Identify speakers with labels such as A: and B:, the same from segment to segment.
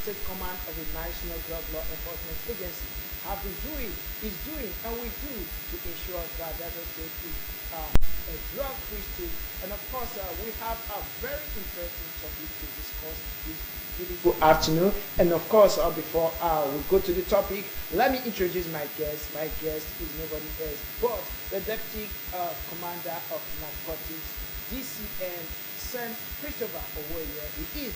A: State Command of the National Drug Law Enforcement Agency have been doing, is doing, and will do to ensure that Delta State is a drug-free state. And of course, we have a very interesting topic to discuss this beautiful afternoon. And of course, before we go to the topic, let me introduce my guest. My guest is nobody else but the Deputy Commander of Narcotics, DCN, St. Christopher Owoye. He is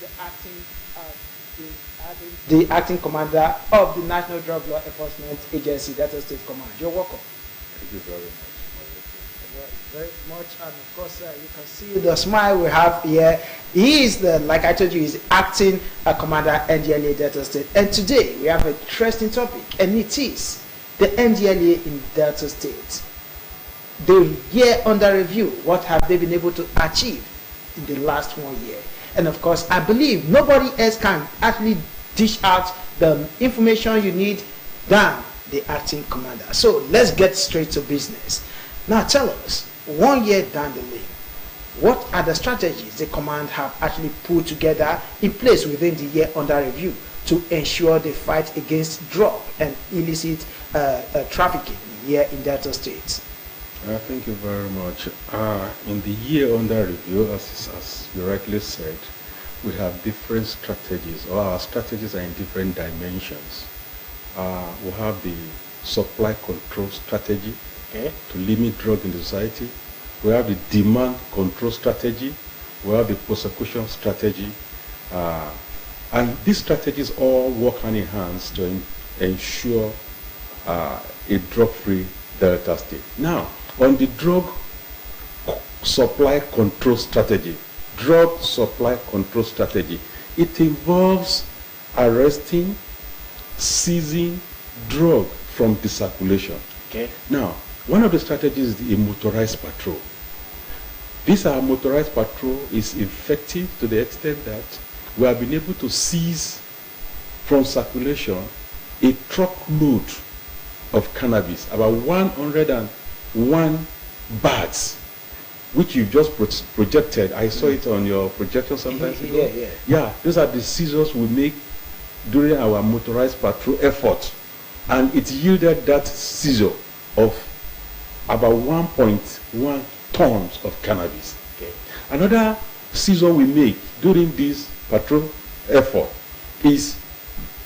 A: the acting commander of the National Drug Law Enforcement Agency, Delta State Command. You're welcome.
B: Thank you very much.
A: Very much, and of course you can see the smile we have here. He is the, like I told you, he's acting commander Ndlea Delta State, and today we have an interesting topic, and it is the Ndlea in Delta State. The year under review, what have they been able to achieve in the last 1 year? And of course, I believe nobody else can actually dish out the information you need than the acting commander. So let's get straight to business. Now tell us, 1 year down the lane, what are the strategies the command have actually put together in place within the year under review to ensure the fight against drug and illicit trafficking here in Delta State?
B: Thank you very much. In the year under review, as you rightly said, we have different strategies, or our strategies are in different dimensions. We have the supply control strategy,
A: Okay.
B: to limit drug in the society. We have the demand control strategy. We have the prosecution strategy. And these strategies all work hand in hand to ensure a drug-free Delta State. Now, on the drug supply control strategy, it involves arresting, seizing drug from the circulation.
A: Okay.
B: Now, one of the strategies is the motorized patrol. This motorized patrol is effective to the extent that we have been able to seize from circulation a truckload of cannabis, about 101 bags, which you just projected. I saw it on your projection sometimes ago. Yeah, those are the seizures we make during our motorized patrol effort. And it yielded that seizure of about 1.1 tons of cannabis.
A: Okay.
B: Another seizure we make during this patrol effort is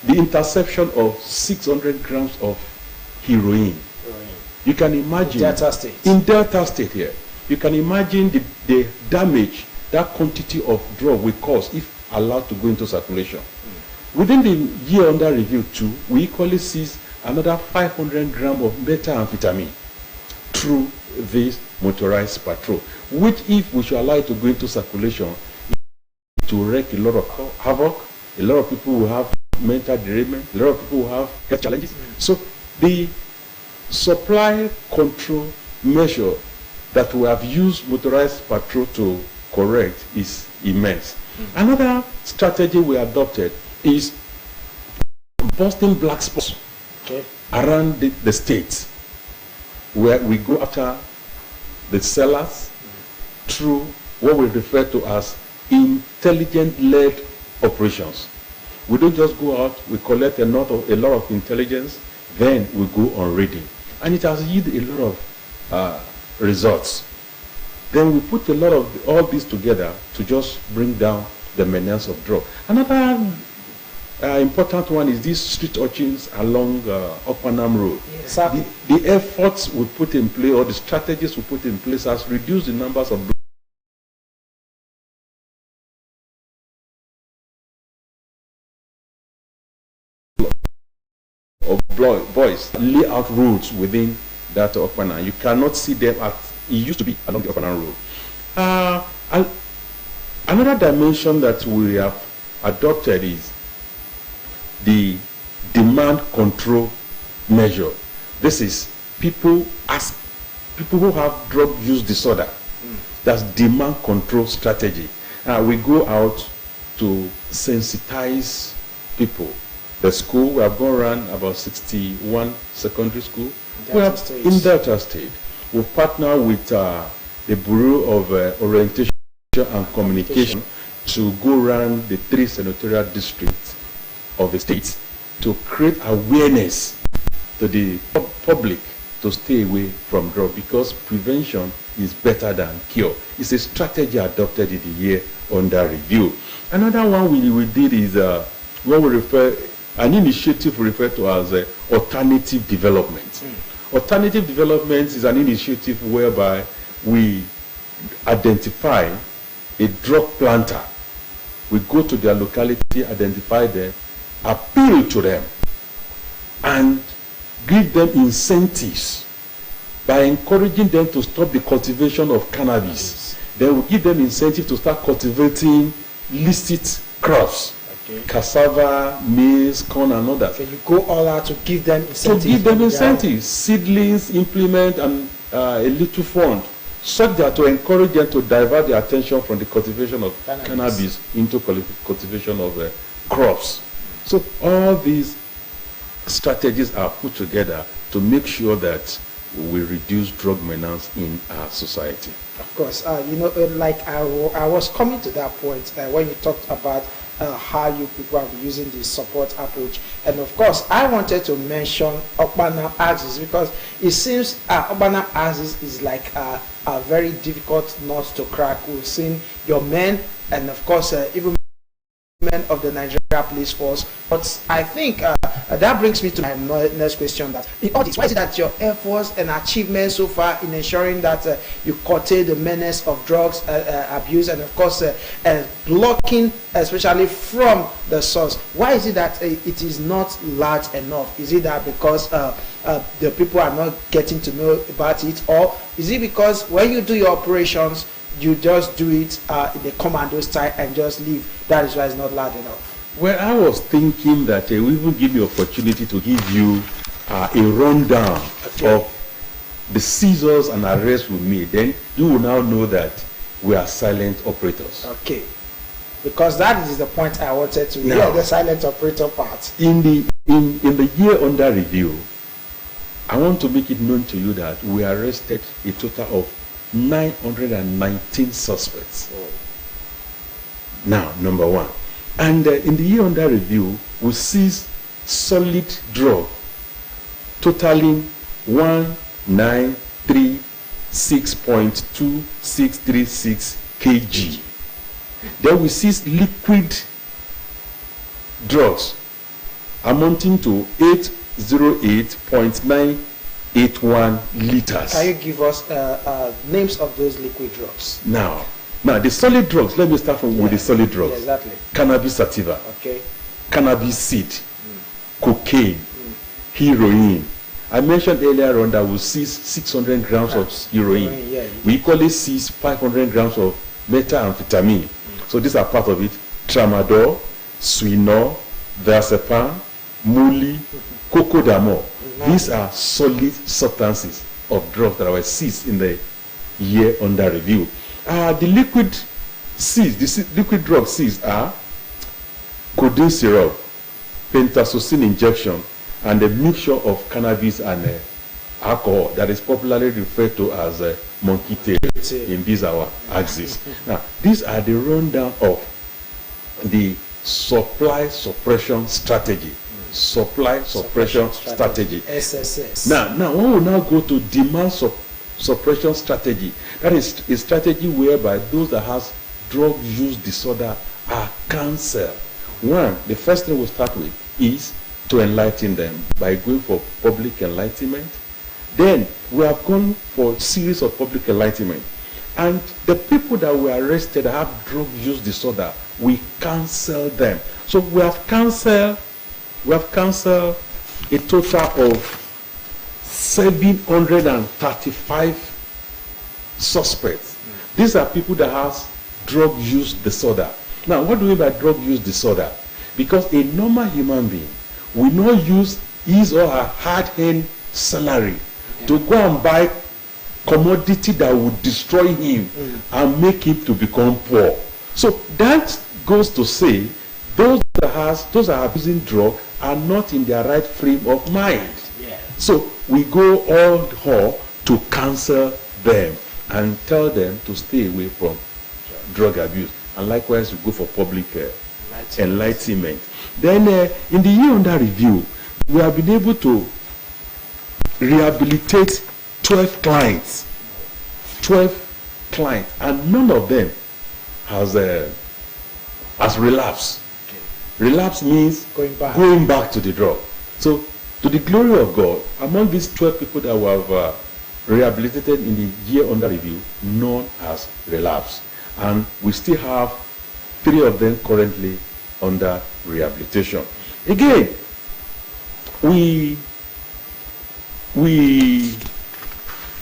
B: the interception of 600 grams of heroin. You can imagine in Delta State here, you can imagine the damage that quantity of drug will cause if allowed to go into circulation. Within the year under review too, we equally seize another 500 grams of methamphetamine through this motorized patrol, which if we should allow it to go into circulation, it will wreak a lot of havoc. A lot of people will have mental derailment, a lot of people will have health challenges. So the supply control measure that we have used motorized patrol to correct is immense. Another strategy we adopted is busting black spots around the state, where we go after the sellers through what we refer to as intelligent-led operations. We don't just go out, we collect a lot of intelligence, then we go on raiding. And it has yielded a lot of results. Then we put a lot of all this together to just bring down the menace of drug. Another important one is these street urchins along Okpanam Road.
A: Yes.
B: The efforts we put in place, or the strategies we put in place, has reduced the numbers of boys lay out roads within that Okpanam. You cannot see them as it used to be along the Okpanam Road. Another dimension that we have adopted is the demand control measure. This is people who have drug use disorder. That's demand control strategy. We go out to sensitize people. The school, we have gone around about 61 secondary school. In Delta State. We partner with the Bureau of Orientation and Communication to go around the 3 senatorial districts of the state to create awareness to the public to stay away from drug, because prevention is better than cure. It's a strategy adopted in the year under review. Another one we did is what we refer, an initiative we refer to as alternative development. Alternative development is an initiative whereby we identify a drug planter. We go to their locality, identify them, appeal to them, and give them incentives by encouraging them to stop the cultivation of cannabis. Then we give them incentive to start cultivating licit crops, cassava, maize, corn, and others.
A: So you go all out to give them incentives.
B: To give them incentives, seedlings, implement, and a little fund, such that to encourage them to divert their attention from the cultivation of cannabis into cultivation of crops. So all these strategies are put together to make sure that we reduce drug menace in our society.
A: Of course, like I was coming to that point when you talked about how you people are using the support approach, and of course I wanted to mention urban axis, because it seems urban axis is like a very difficult nut to crack. We've seen your men, and of course even men of the Nigeria police force. But I think that brings me to my next question, that in all this, why is it that your efforts and achievements so far in ensuring that you curtail the menace of drugs abuse, and of course blocking especially from the source, why is it that it is not large enough? Is it that because the people are not getting to know about it, or is it because when you do your operations you just do it in the commando style and just leave? That is why it's not loud enough.
B: Well, I was thinking that we will give you opportunity to give you a rundown of the seizures and arrests we made. Then you will now know that we are silent operators.
A: Okay. Because that is the point I wanted to hear, the silent operator part.
B: In the year under review, I want to make it known to you that we arrested a total of 919 suspects. Now, number one. And in the year under review, we seized solid drug totaling 1936.2636 kg. Then we seized liquid drugs amounting to 808.981 liters.
A: Can you give us names of those liquid drugs?
B: Now the solid drugs, let me start with the solid drugs.
A: Yeah, exactly.
B: Cannabis sativa, cannabis seed, cocaine, heroin. I mentioned earlier on that we seize 600 grams of heroin. We equally seize 500 grams of methamphetamine. So these are part of it. Tramadol, Suinol, Diazepam, Muli, Cocodamol. These are solid substances of drugs that were seized in the year under review. The liquid drugs seized are codeine syrup, pentazocine injection, and a mixture of cannabis and alcohol that is popularly referred to as monkey tail in these our axis. Now, these are the rundown of the supply suppression strategy. Supply suppression strategy.
A: SSS.
B: Now we will now go to demand suppression strategy. That is a strategy whereby those that has drug use disorder are cancelled. The first thing we'll start with is to enlighten them by going for public enlightenment. Then we have gone for a series of public enlightenment. And the people that were arrested that have drug use disorder, we cancel them. So we have cancelled a total of 735 suspects. These are people that have drug use disorder. Now, what do we mean by drug use disorder? Because a normal human being will not use his or her hard-earned salary to go and buy commodity that would destroy him and make him to become poor. So that goes to say those that are using drug are not in their right frame of mind. So we go all to cancel them and tell them to stay away from drug abuse. And likewise, we go for public enlightenment. Then in the year under review, we have been able to rehabilitate 12 clients. 12 clients, and none of them has relapsed. Okay. Relapse means going back to the drug. So, to the glory of God, among these 12 people that we have rehabilitated in the year under review, none has relapsed. And we still have 3 of them currently under rehabilitation. Again, we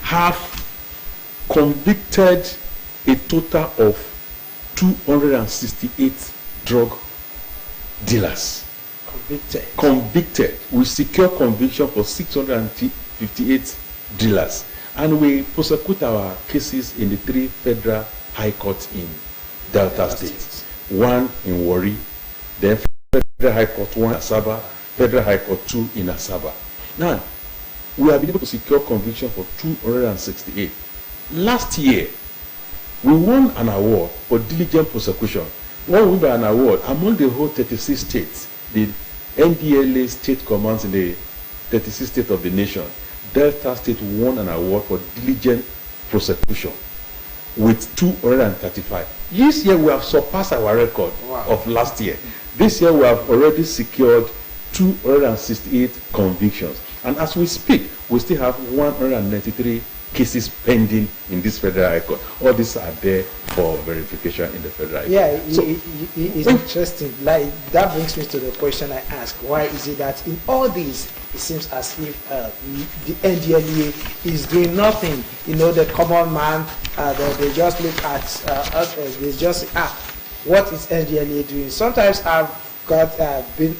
B: have convicted a total of 268 drug dealers. Convicted. We secure conviction for 658 dealers. And we prosecute our cases in the 3 federal high courts in Delta State. 1 in Warri, then Federal High Court 1 in Asaba, Federal High Court 2 in Asaba. Now, we have been able to secure conviction for 268. Last year, we won an award for diligent prosecution. What we won by an award among the whole 36 states, the Ndlea state commands in the 36 states of the nation. Delta State won an award for diligent prosecution with 235. This year we have surpassed our record of last year. This year we have already secured 268 convictions. And as we speak, we still have 193 cases pending in this federal high court. All these are there for verification in the federal high court.
A: Yeah, so, it's interesting. Like, that brings me to the question I asked. Why is it that in all these, it seems as if the Ndlea is doing nothing? You know, the common man, they just look at us, they just what is Ndlea doing? Sometimes I've got been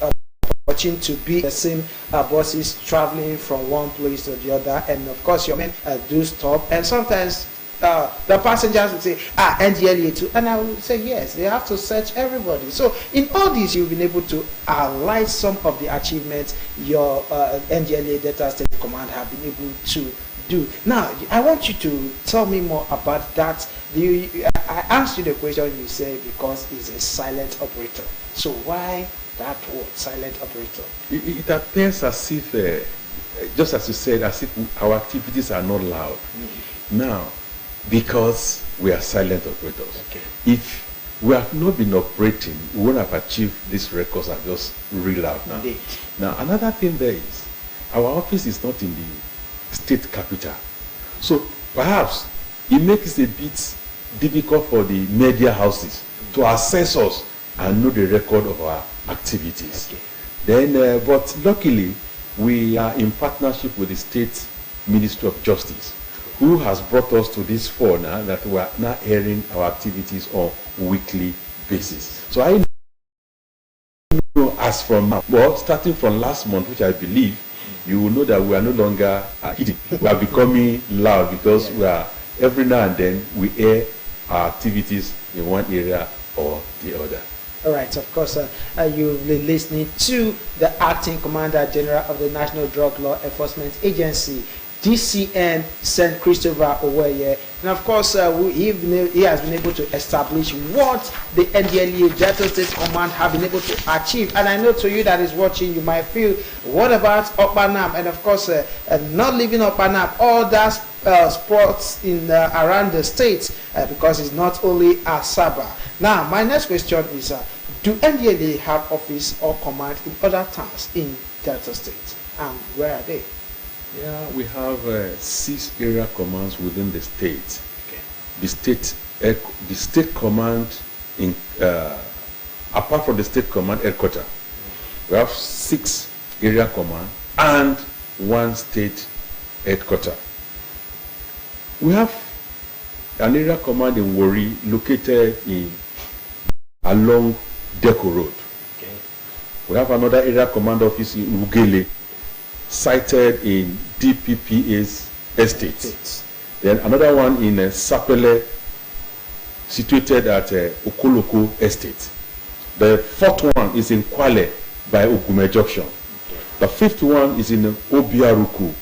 A: watching to be the same buses traveling from one place to the other, and of course your men do stop, and sometimes the passengers will say, Ndlea too, and I will say yes, they have to search everybody. So in all this, you've been able to highlight some of the achievements your Ndlea Delta State Command have been able to do. Now, I want you to tell me more about that. I asked you the question, you said because it's a silent operator. So why that word, silent operator?
B: It appears as if, just as you said, as if our activities are not loud. Now, because we are silent operators.
A: Okay.
B: If we have not been operating, we won't have achieved these records I've just read out now.
A: Indeed.
B: Now, another thing there is, our office is not in the state capital. So, perhaps it makes it a bit difficult for the media houses to assess us and know the record of our activities.
A: Okay.
B: Then, but luckily, we are in partnership with the State Ministry of Justice, who has brought us to this fore now that we are now airing our activities on weekly basis. So I know as from now, well, starting from last month, which I believe, you will know that we are no longer hidden. We are becoming loud because we are, every now and then, we air our activities in one area or the other.
A: All right, of course, you've been listening to the Acting Commander General of the National Drug Law Enforcement Agency, DCN St. Christopher Oweye. And of course, he has been able to establish what the Ndlea Delta State Command have been able to achieve. And I know to you that is watching, you might feel, what about Opanam? And of course, not leaving Opanam, all that sports in around the states, because it's not only Asaba. Now, my next question is, do Ndlea have office or command in other towns in Delta State? And where are they?
B: Yeah, we have 6 area commands within the state.
A: Okay.
B: The state command, in apart from the state command headquarters, we have 6 area command and 1 state headquarters. We have an area command in Warri located along Deco Road.
A: Okay.
B: We have another area command office in Ugele, sited in DPPA's estate. Then another one in Sapele, situated at Okoloko Estate. The 4th one is in Kwale by Ogume Junction. The 5th one is in Obiaruku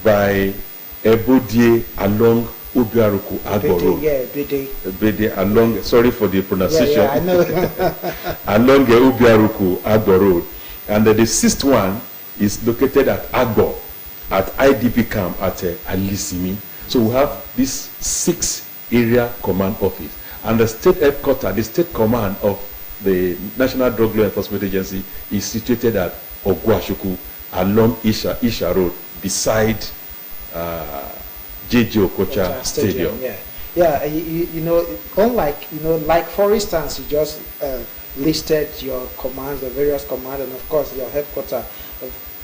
B: by Ebodie along Obiaruku Agbo Road.
A: Yeah, Bede.
B: Bede along, sorry for the pronunciation.
A: Yeah, I know.
B: Along Obiaruku Agbo Road. And the sixth one is located at Agbo, at IDP camp at Alisimi. So we have this 6 area command office. And the state headquarters, the state command of the National Drug Law Enforcement Agency is situated at Ogwashuku along Isha Road beside JJ Okocha Stadium.
A: Yeah. You know, unlike, you know, like for instance, you just listed your commands, the various commands, and of course your headquarters.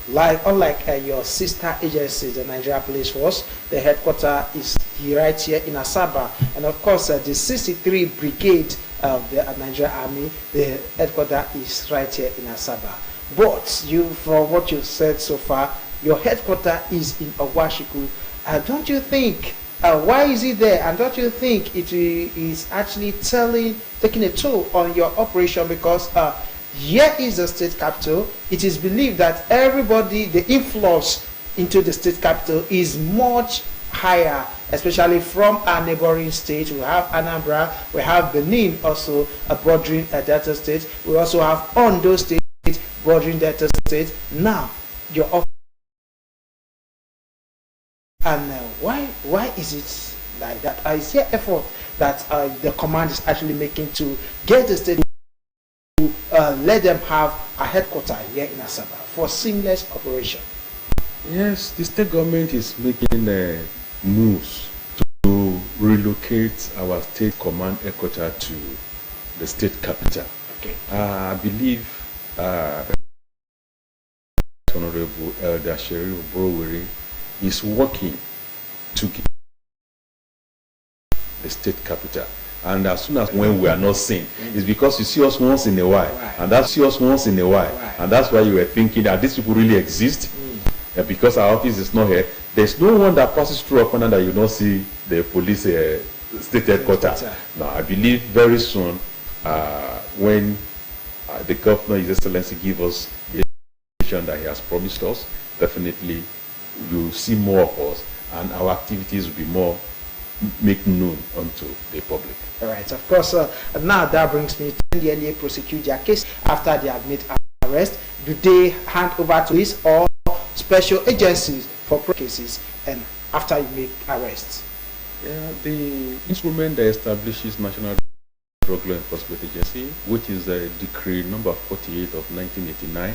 A: Like unlike your sister agency, the Nigeria Police Force, the headquarters is right here in Asaba, and of course the 63 Brigade of the Nigeria Army, the headquarters is right here in Asaba. But you, from what you've said so far, your headquarters is in Ogwashiku. Don't you think? Why is it there? And don't you think it is actually taking a toll on your operation? Because here is the state capital. It is believed that everybody, the influx into the state capital is much higher, especially from our neighboring states. We have Anambra, we have Benin also bordering Delta State. We also have Ondo State bordering Delta State. Now, your office. And why is it like that? Is there effort that the command is actually making to get the state to let them have a headquarters here in Asaba for seamless operation?
B: Yes, the state government is making moves to relocate our state command headquarters to the state capital.
A: Okay.
B: I believe Honorable Elder Sherry Broweri is working to get the state capital. And as soon as when we are not seen, it's because you see us once in a while, and that's see us once in a while, and that's why you were thinking that these people really exist. Because our office is not here, there's no one that passes through Okona that you don't see the police state headquarters. Now, I believe very soon, when the governor, His Excellency, give us the information that he has promised us, definitely you'll see more of us, and our activities will be more made known unto the public.
A: All right. Of course, now that brings me to Ndlea prosecute their case after they have made arrest. Do they hand over to police or special agencies for cases and after you make arrests?
B: Yeah, the instrument that establishes National Drug Law Enforcement Agency, which is Decree number 48 of 1989,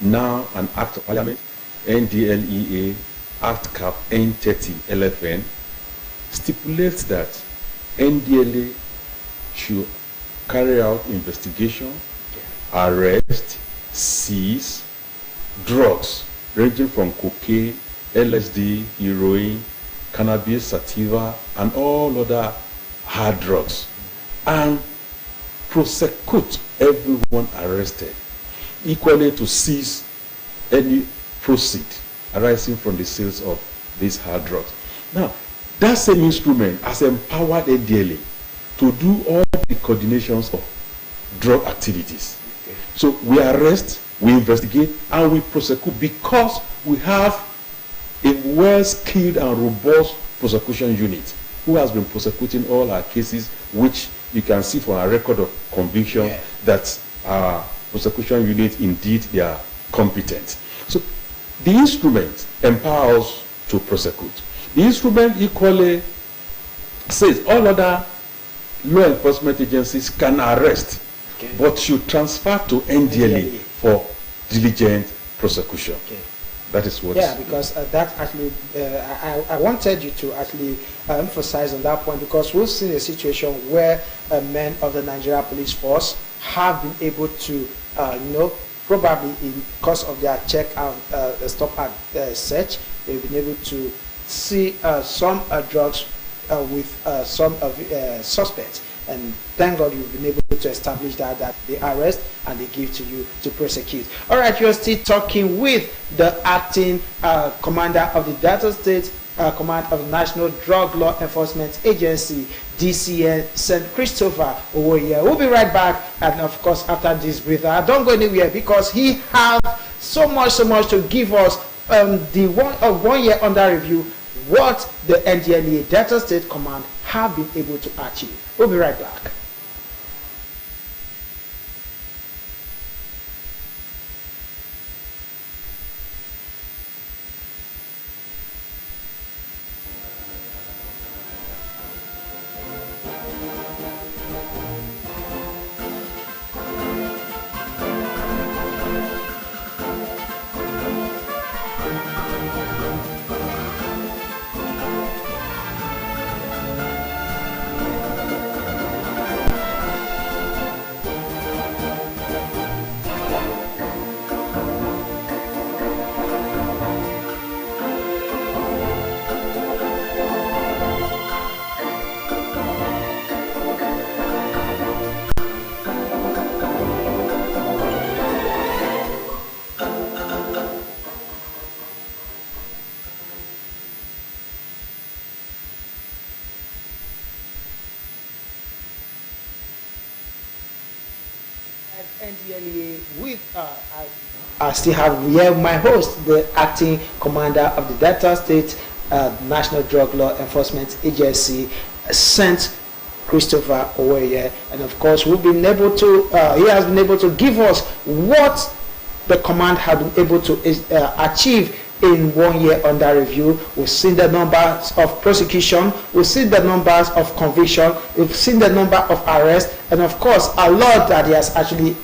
B: now an Act of Parliament, Ndlea Act Cap N30 LFN, stipulates that Ndlea should carry out investigation, arrest, seize drugs ranging from cocaine, LSD, heroin, cannabis sativa, and all other hard drugs, and prosecute everyone arrested, equally to seize any proceed arising from the sales of these hard drugs. Now, that same instrument has empowered Ndlea to do all the coordinations of drug activities. Okay. So we arrest, we investigate, and we prosecute because we have a well-skilled and robust prosecution unit who has been prosecuting all our cases, which you can see from our record of conviction that our prosecution unit indeed they are competent. So the instrument empowers us to prosecute. The instrument equally says all other law enforcement agencies can arrest, but should transfer to Ndlea for diligent prosecution. That is what.
A: Yeah, because that actually, I wanted you to actually emphasize on that point, because we've seen a situation where men of the Nigeria Police Force have been able to, probably in course of their check and stop and search, they've been able to see some drugs with some suspects, and thank God you've been able to establish that they arrest and they give to you to prosecute. All right, you're still talking with the acting commander of the Delta State Command of the National Drug Law Enforcement Agency, DCN St. Christopher Owoye. We'll be right back, and of course after this breather, don't go anywhere, because he has so much to give us the 1 year under review what the Ndlea Delta State Command have been able to achieve. We'll be right back. Ndlea with I still have here my host, the acting commander of the Delta State National Drug Law Enforcement Agency, St. Christopher Owoye, and of course we've been able to he has been able to give us what the command have been able to achieve in 1 year under review. We've seen the numbers of prosecution, we've seen the numbers of conviction, we've seen the number of arrests, and of course a lot that he has actually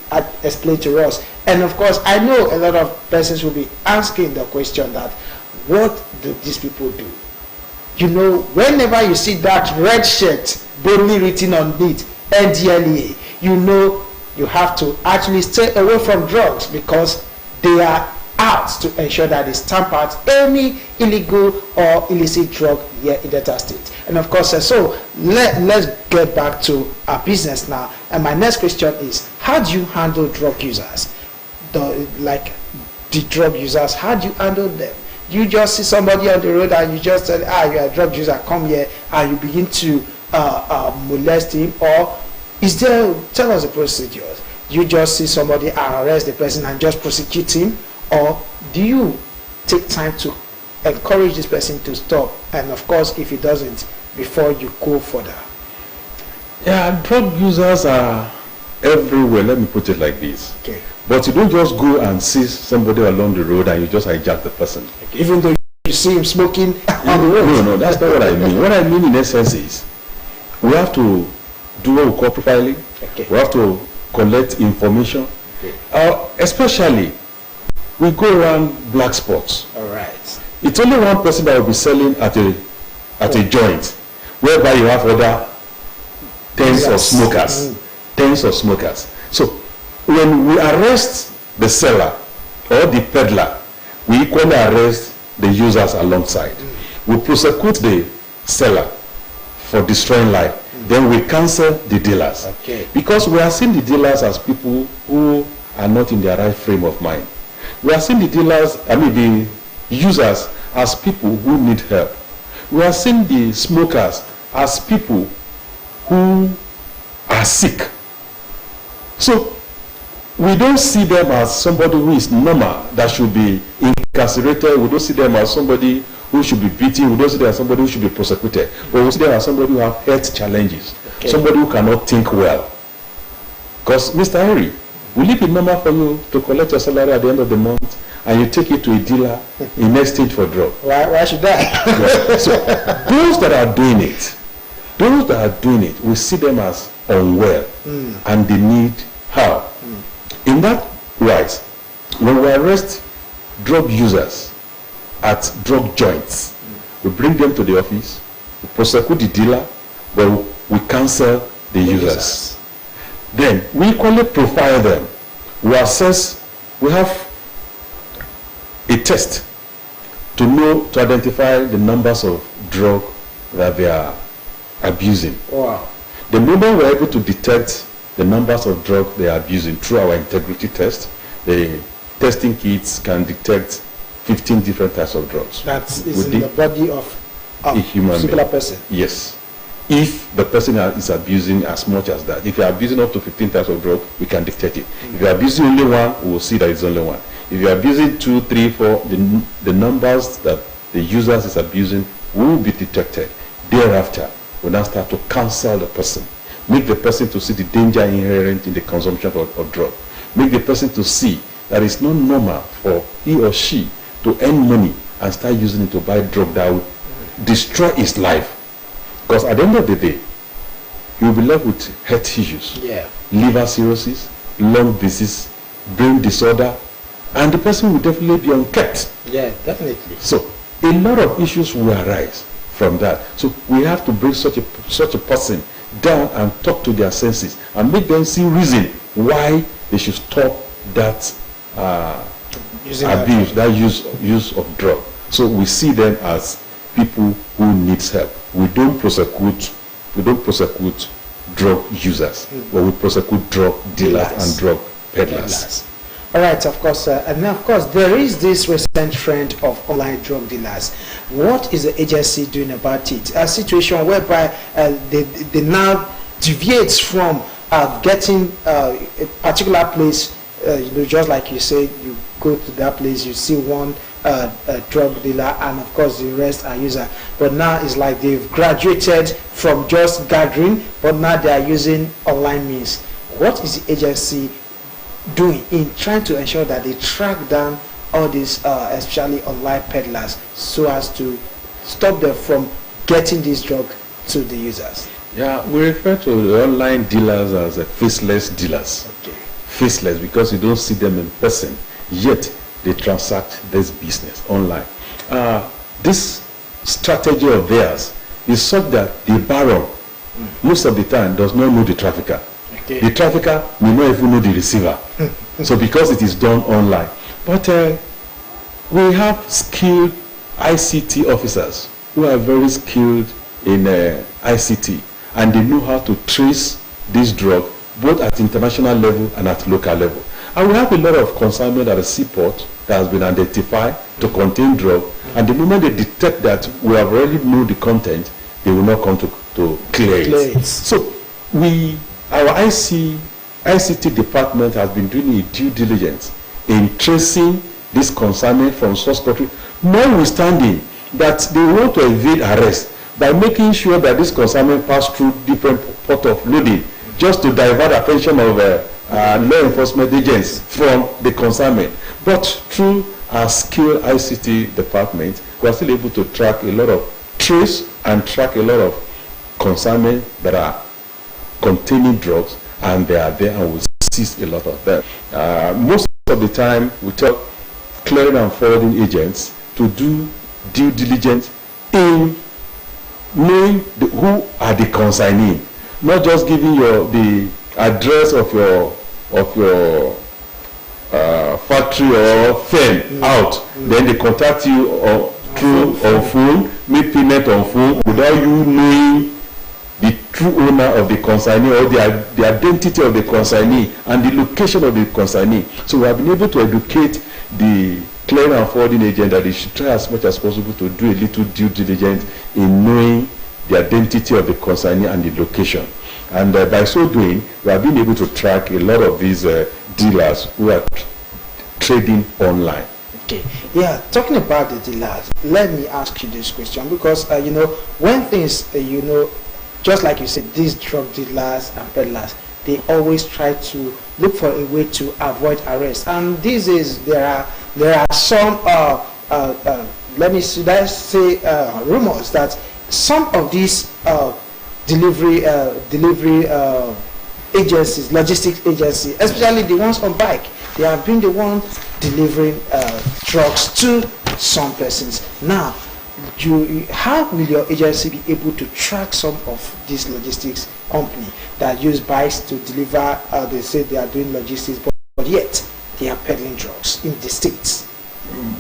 A: explained to us. And of course I know a lot of persons will be asking the question that what do these people do? You know, whenever you see that red shirt boldly written on it, Ndlea, you know you have to actually stay away from drugs, because they are out to ensure that they stamp out any illegal or illicit drug here in Delta State. And of course, so let's get back to our business now. And my next question is, how do you handle drug users? The drug users, how do you handle them? You just see somebody on the road and you just say, you're a drug user, come here, and you begin to molest him? Or is there, tell us the procedure. You just see somebody and arrest the person and just prosecute him? Or do you take time to encourage this person to stop, and of course if he doesn't, before you go further?
B: Yeah, drug users are everywhere, let me put it like this.
A: Okay.
B: But you don't just go and see somebody along the road and you just hijack the person.
A: Okay. Even though you see him smoking on the road.
B: No, that's not what I mean. What I mean in essence is, we have to do what we call profiling.
A: Okay.
B: We have to collect information. Okay. Especially, we go around black spots.
A: All right.
B: It's only one person that will be selling at a joint, whereby you have other tens of smokers. Tens of smokers. So when we arrest the seller or the peddler, we equally arrest the users alongside. We prosecute the seller for destroying life. Then we cancel the dealers.
A: Okay. Because
B: we are seeing the dealers as people who are not in their right frame of mind. We are seeing the the users as people who need help. We are seeing the smokers as people who are sick. So we don't see them as somebody who is normal, that should be incarcerated. We don't see them as somebody who should be beaten. We don't see them as somebody who should be prosecuted. But we see them as somebody who have health challenges. Okay. Somebody who cannot think well. Because, Mr. Henry, will it be normal for you to collect your salary at the end of the month and you take it to a dealer in exchange for drug?
A: Why should I?
B: Yeah. So those that are doing it, we see them as unwell and they need help. In that wise, when we arrest drug users at drug joints, we bring them to the office, we prosecute the dealer, but we cancel the users. Then we equally profile them. We assess, we have a test to identify the numbers of drug that they are abusing.
A: Wow.
B: The moment we're able to detect the numbers of drug they are abusing through our integrity test, the testing kits can detect 15 different types of drugs.
A: That is in the body of a human particular person.
B: Yes. If the person is abusing as much as that, if you're abusing up to 15 types of drug, we can detect it. If you're abusing only one, we will see that it's only one. If you're abusing 2, 3, 4, the numbers that the users is abusing will be detected. Thereafter, we now start to counsel the person, make the person to see the danger inherent in the consumption of drug, make the person to see that it's not normal for he or she to earn money and start using it to buy drug that will destroy his life. Because at the end of the day, you'll be left with health issues, liver cirrhosis, lung disease, brain disorder, and the person will definitely be unkept.
A: Yeah, definitely.
B: So a lot of issues will arise from that. So we have to bring such a person down and talk to their senses and make them see reason why they should stop that abuse, that use of drug. So we see them as people who needs help. We don't prosecute drug users, but we prosecute drug dealers and drug peddlers.
A: All right, of course, and of course, there is this recent trend of online drug dealers. What is the agency doing about it? A situation whereby they now deviates from getting a particular place, just like you say, you go to that place, you see one drug dealer, and of course the rest are user. But now it's like they've graduated from just gathering, but now they are using online means. What is the agency doing in trying to ensure that they track down all these, especially online peddlers, so as to stop them from getting this drug to the users?
B: Yeah, we refer to the online dealers as faceless dealers.
A: Okay.
B: Faceless because you don't see them in person, yet they transact this business online. This strategy of theirs is such that the baron, most of the time, does not know the trafficker. Okay. The trafficker may not even know the receiver. So because it is done online. But we have skilled ICT officers who are very skilled in ICT, and they know how to trace this drug both at international level and at local level. And we have a lot of consignment at the seaport that has been identified to contain drug, and the moment they detect that we have already know the content, they will not come to clear it. So our ICT department has been doing a due diligence in tracing this consignment from source country, notwithstanding that they want to evade arrest by making sure that this consignment pass through different port of loading, just to divert attention of law enforcement agents from the consignment. But through our skilled ICT department, we are still able to track a lot of trace and track a lot of consignment that are containing drugs, and they are there, and we seize a lot of them. Most of the time, we tell clearing and forwarding agents to do due diligence in knowing who are the consignee, not just giving the address of your factory or firm out. Then they contact you through on phone, make payment on phone without you knowing the true owner of the consignee or the identity of the consignee and the location of the consignee. So we have been able to educate the clearing and forwarding agent that they should try as much as possible to do a little due diligence in knowing the identity of the consignee and the location. And by so doing, we have been able to track a lot of these dealers who are trading online.
A: Okay, yeah, talking about the dealers, let me ask you this question, because when things, just like you said, these drug dealers and peddlers, they always try to look for a way to avoid arrest. And these days there are some let's say rumors that some of these delivery agencies, logistics agencies, especially the ones on bike, they have been the ones delivering drugs to some persons. Now, how will your agency be able to track some of these logistics company that use bikes to deliver? They say they are doing logistics, but yet they are peddling drugs in the states.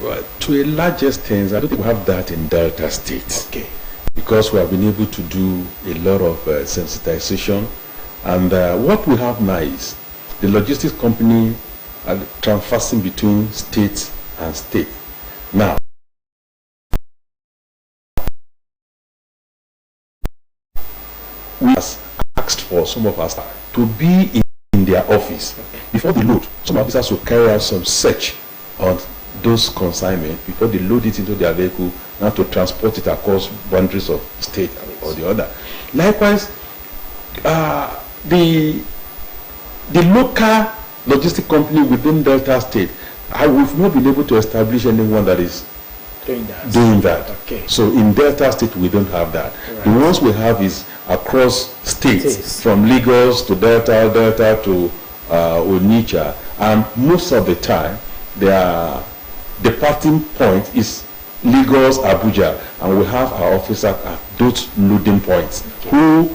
B: But to a large extent, I don't think we have that in Delta State.
A: Okay.
B: Because we have been able to do a lot of sensitization, and what we have now is the logistics company are transversing between state and state. Now, we asked for some of us to be in their office before they load. Some officers will carry out some search on those consignment before they load it into their vehicle, now to transport it across boundaries of state or the other. Likewise, the local logistic company within Delta State, we've not been able to establish anyone that is doing that.
A: Okay.
B: So in Delta State, we don't have that. Right. The ones we have is across states, from Lagos to Delta to Onitsha, and most of the time, their departing point is Lagos, Abuja, and we have our officers at those loading points who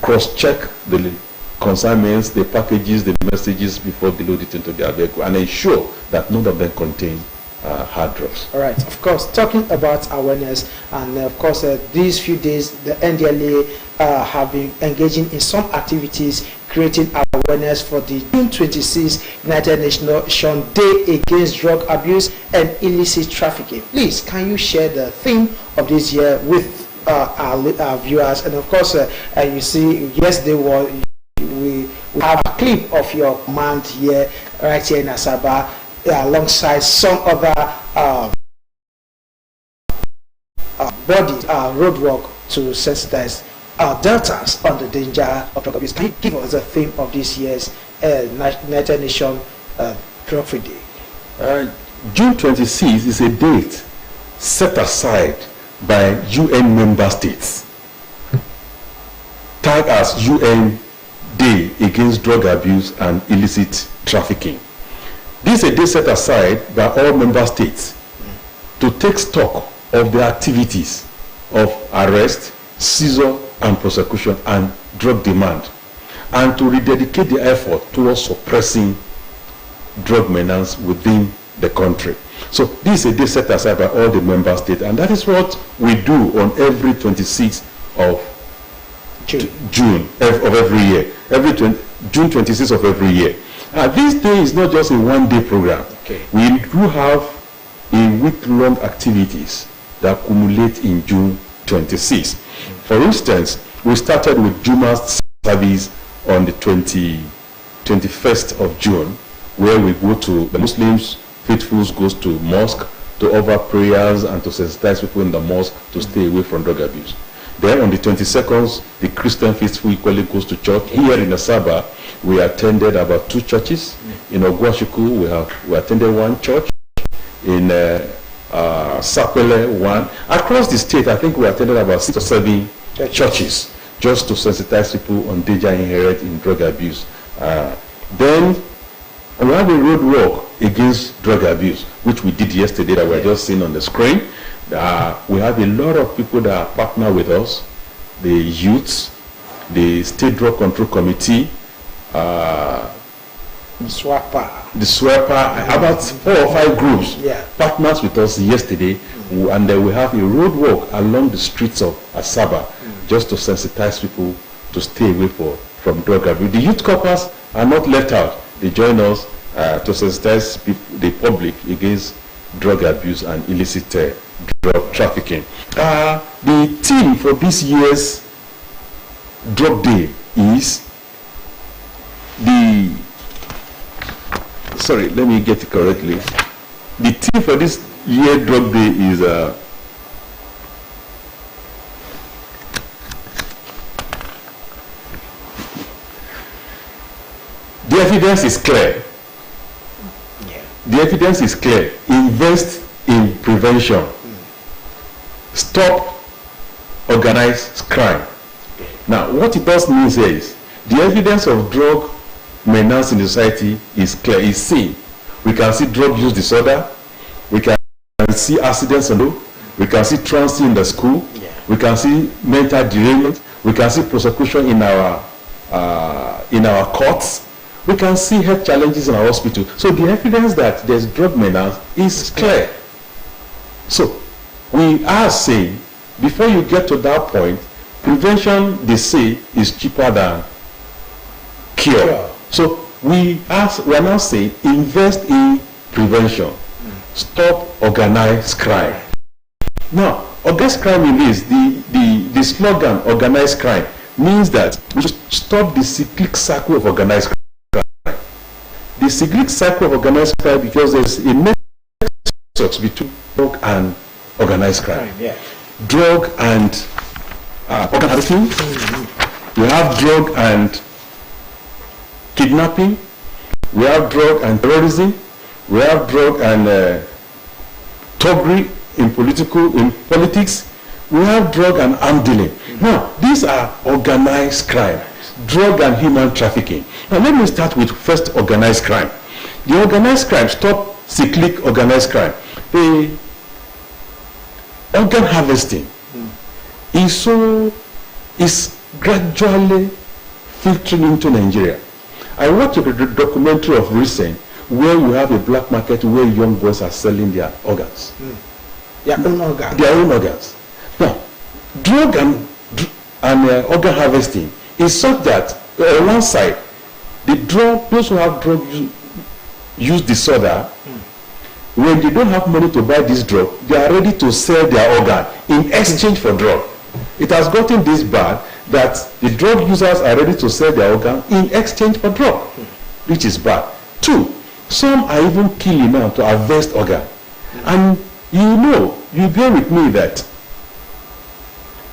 B: cross-check the consignments, the packages, the messages before they load it into their vehicle, and ensure that none of them contain hard drugs.
A: All right. Of course, talking about awareness, and of course, these few days, the Ndlea have been engaging in some activities, creating awareness for the June 26th United Nations Day Against Drug Abuse and Illicit Trafficking. Please, can you share the theme of this year with our viewers? And of course, you see, yesterday we have a clip of your command here, right here in Asaba, alongside some other bodies, roadwork to sensitize deltas on the danger of drug abuse. Can you give us the theme of this year's United Nations Drug Free Day?
B: June 26th is a date set aside by UN member states, tagged as UN Day Against Drug Abuse and Illicit Trafficking. This is a day set aside by all member states to take stock of the activities of arrest, seizure, and prosecution and drug demand, and to rededicate the effort towards suppressing drug menace within the country. So this is a day set aside by all the member states, and that is what we do on every 26th of June of every year, June 26th of every year. This day is not just a one-day program.
A: Okay.
B: We do have a week-long activities that accumulate in June 26th. For instance, we started with Juma's service on the 21st of June, where we go to the Muslims, faithfuls goes to mosque to offer prayers and to sensitize people in the mosque to stay away from drug abuse. Then on the 22nd, the Christian faithful equally goes to church. Here in Asaba, we attended about 2 churches. In Ogwashiku, we attended 1 church. In Sapele, 1. Across the state, I think we attended about 6 or 7 churches, just to sensitize people on danger inherent in drug abuse. Then we have a road walk against drug abuse, which we did yesterday that we are just seeing on the screen. We have a lot of people that are partner with us, the youths, the State Drug Control Committee, the SWAPA, about 4 or 5 groups partners with us yesterday, and then we have a road walk along the streets of Asaba just to sensitize people to stay away from drug abuse. The youth corpers are not left out. They join us to sensitize the public against drug abuse and illicit drug trafficking. The theme for this year's drug day is let me get it correctly. The theme for this year drug day is the evidence is clear. The evidence is clear. Invest in prevention. Stop organized crime. Now, what it does mean is the evidence of drug menace in the society is clear, is seen. We can see drug use disorder. We can see accidents on the road. We can see truancy in the school. We can see mental derailment. We can see prosecution in our courts. We can see health challenges in our hospital. So the evidence that there's drug menace is clear. So we are saying, before you get to that point, prevention, they say, is cheaper than cure. So we are now saying, invest in prevention. Stop organized crime. Now, organized crime is the slogan organized crime means that we should stop the cyclic cycle of organized crime. The cyclic cycle of organized crime, because there's a nexus between drug and organized crime.
A: Yeah.
B: Drug and organ harvesting. We have drug and kidnapping. We have drug and terrorism. We have drug and thuggery in politics. We have drug and arm dealing. Now, these are organized crime, drug and human trafficking. Now, let me start with first organized crime. The organized crime, stop cyclic organized crime. The organ harvesting is gradually filtering into Nigeria. I watched a documentary of recent where we have a black market where young boys are selling their organs.
A: Their own organs.
B: Their own organs. Now, drug and organ harvesting is such that on one side, those who have drug use disorder, when they don't have money to buy this drug, they are ready to sell their organ in exchange for drug. It has gotten this bad that the drug users are ready to sell their organ in exchange for drug, which is bad. Two, some are even killing now to harvest organ. And you bear with me that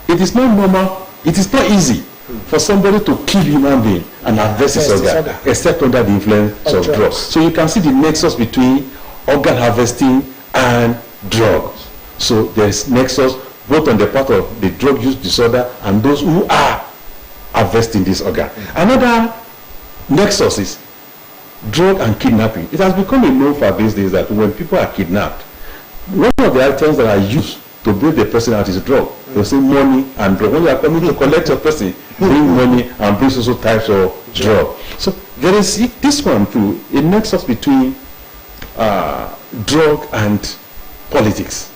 B: it is not normal, it is not easy for somebody to kill human being and harvest his organ, except under the influence of drugs. So you can see the nexus between organ harvesting and drugs. So there is nexus both on the part of the drug use disorder and those who are harvesting this organ. Another nexus is drug and kidnapping. It has become a norm for these days that when people are kidnapped, one of the items that are used to bring the person out is drug. They say money and drug. When you are coming to collect your person, bring money and bring also types of drug. So there is this one too, a nexus between drug and politics.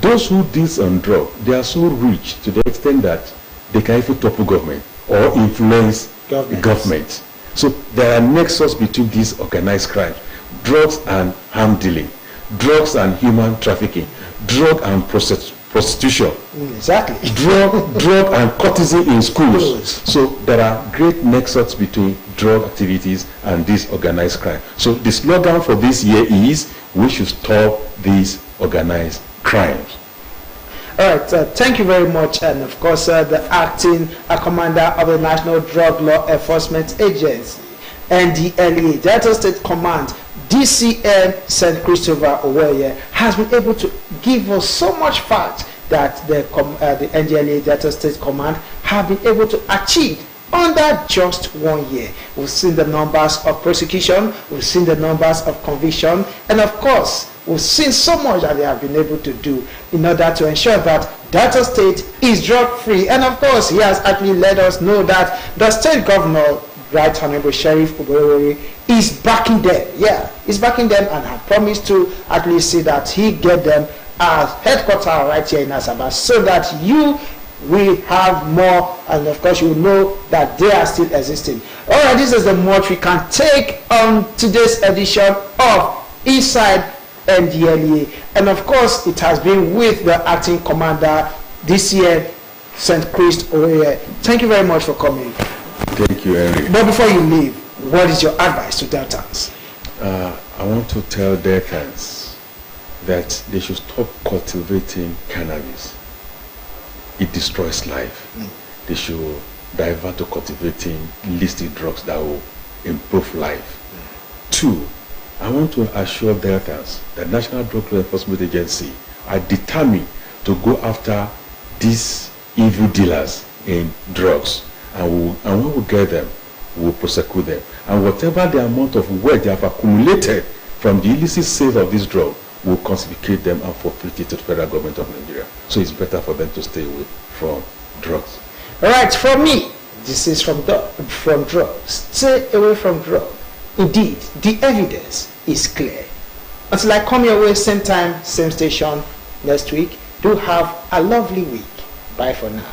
B: Those who deal on drug, they are so rich to the extent that they can even topple government or influence government. So there are nexus between these organized crimes, drugs and harm dealing, drugs and human trafficking, drug and prostitution,
A: exactly,
B: drug and courtesy in schools. So there are great nexus between drug activities and this organized crime. So the slogan for this year is, we should stop these organized crimes.
A: All right, thank you very much. And of course, the acting commander of the National Drug Law Enforcement Agency, Ndlea, Delta State Command, DCM St. Christopher Owoye, has been able to give us so much fact that the Ndlea Delta State Command have been able to achieve under just 1 year. We've seen the numbers of prosecution, we've seen the numbers of conviction, and of course, we've seen so much that they have been able to do in order to ensure that Delta State is drug-free. And of course, he has actually let us know that the state governor, Right Honorable Sheriff Oborowori, is backing them. Yeah, he's backing them and have promised to at least see that he get them as headquarters right here in Asaba, so that you will have more, and of course you know that they are still existing. All right, this is the much we can take on today's edition of Inside Ndlea, and of course it has been with the acting commander this year, St. Christ Owoye. Thank you very much for coming.
B: Thank you, Henry.
A: But before you leave, what is your advice to Deltans?
B: I want to tell Deltans that they should stop cultivating cannabis. It destroys life. They should divert to cultivating illicit drugs that will improve life. Two, I want to assure Deltans that National Drug Law Enforcement Agency are determined to go after these evil dealers in drugs. And when we get them, we will prosecute them. And whatever the amount of wealth they have accumulated from the illicit sales of this drug, we will confiscate them and forfeit it to the federal government of Nigeria. So it's better for them to stay away from drugs.
A: All right, from me, this is from drugs. Stay away from drugs. Indeed, the evidence is clear. Until I come your way, same time, same station next week, do have a lovely week. Bye for now.